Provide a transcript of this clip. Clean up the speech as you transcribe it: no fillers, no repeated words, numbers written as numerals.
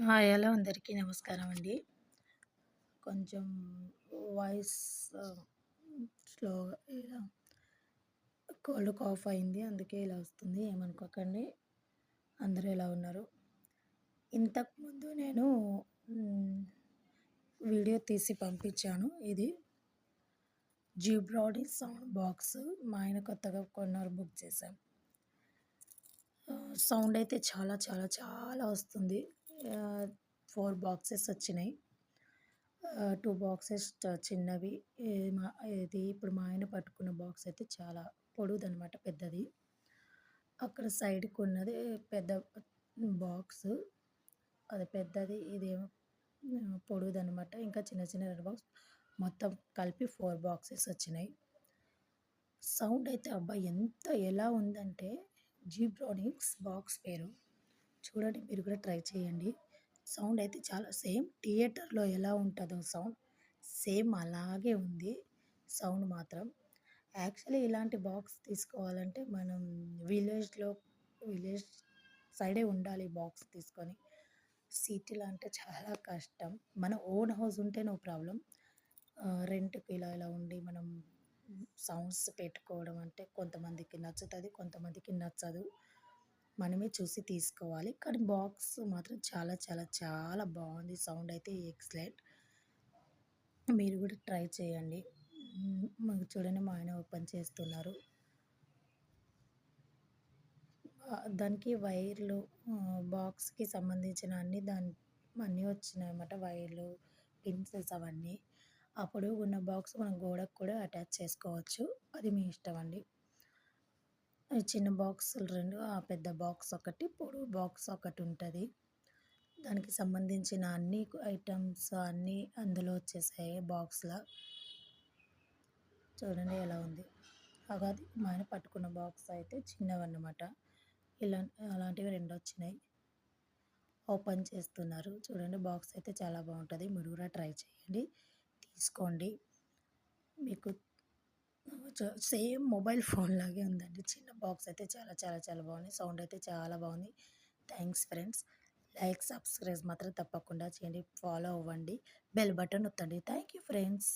Hi! Hello అందరికీ నమస్కారం అండి. కొంచెం వాయిస్ ఆహ్, స్లోగా ఇలా కోల్డ్, కాఫ్ అయింది. అందుకే ఇలా వస్తుంది. ఏమనుకోకండి. అందరూ ఎలా ఉన్నారు? ఇంతకుముందు నేను హ్మ్, వీడియో తీసి పంపించాను. ఇది జిబ్రాడీ సౌండ్ బాక్స్ మా ఆయన కొత్తగా కొన్నారు. బుక్ చేశాం. సౌండ్ అయితే చాలా చాలా చాలా వస్తుంది. 4 బాక్సెస్ వచ్చినాయి. 2 బాక్సెస్ చిన్నవి. ఇది ఇప్పుడు మా ఆయన పట్టుకున్న బాక్స్ అయితే చాలా పొడుగుదనమాట, పెద్దది. అక్కడ సైడ్‌కున్నది పెద్ద బాక్సు. అది పెద్దది. ఇదేమో పొడుగుదనమాట. ఇంకా చిన్న చిన్న 2 బాక్స్, మొత్తం కలిపి 4 బాక్సెస్ వచ్చినాయి. సౌండ్ అయితే అబ్బా! ఎలా ఉందంటే జీబ్రానిక్స్ బాక్స్ పేరు. చూడండి, మీరు కూడా ట్రై చేయండి. సౌండ్ అయితే చాలా సేమ్ థియేటర్‌లో ఎలా ఉంటదో సౌండ్, సేమ్ అలాగే ఉంది సౌండ్ మాత్రం. యాక్చువల్లీ ఇలాంటి బాక్స్ తీసుకోవాలంటే మనం విలేజ్ సైడే ఉండాలి బాక్స్ తీసుకొని. సిటీలో అంటే చాలా కష్టం. మన ఓన్ హౌస్ ఉంటే నో ప్రాబ్లమ్. రెంట్‌కి ఇలా ఉండి మనం సౌండ్స్ పెట్టుకోవడం అంటే కొంతమందికి నచ్చుతది, కొంతమందికి నచ్చదు. మనమే చూసి తీసుకోవాలి. కానీ బాక్స్ మాత్రం చాలా చాలా చాలా బావుంది. సౌండ్ అయితే ఎక్సలెంట్. మీరు కూడా ట్రై చేయండి. మాకు చూడండి, మా ఆయన ఓపెన్ చేస్తున్నారు. దానికి వైర్లు, బాక్స్‌కి సంబంధించిన అన్నీ వచ్చినాయన్నమాట. వైర్లు, పిన్స్ అవన్నీ. ఆ పొడుగున్న బాక్స్ మనం గోడకు కూడా అటాచ్ చేసుకోవచ్చు. అది మీ ఇష్టం అండి. చిన్న బాక్సులు 2, ఆ పెద్ద బాక్స్ ఒకటి, పొడవు బాక్స్ ఒకటుంటది. దానికి సంబంధించిన అన్ని ఐటెమ్స్ అన్నీ అందులో వచ్చేసాయి బాక్స్‌ల. చూడండి ఎలా ఉంది. అది మా ఆయన పట్టుకున్న బాక్స్ అయితే చిన్నవన్నమాట. ఇలా అలాంటివి 2 వచ్చినాయి. ఓపెన్ చేస్తున్నారు. చూడండి, బాక్స్ అయితే చాలా బావుంటది. మీరు కూడా ట్రై చేయండి. తీసుకోండి. మీకు సేమ్ మొబైల్ ఫోన్ లాగే ఉందండి. చిన్న బాక్స్ అయితే చాలా చాలా చాలా బాగుంది. సౌండ్ అయితే చాలా బాగుంది. Thanks friends. లైక్, సబ్స్క్రైబ్ మాత్రం తప్పకుండా చేయండి. ఫాలో అవ్వండి. బెల్ బటన్ నొత్తండి. Thank you friends.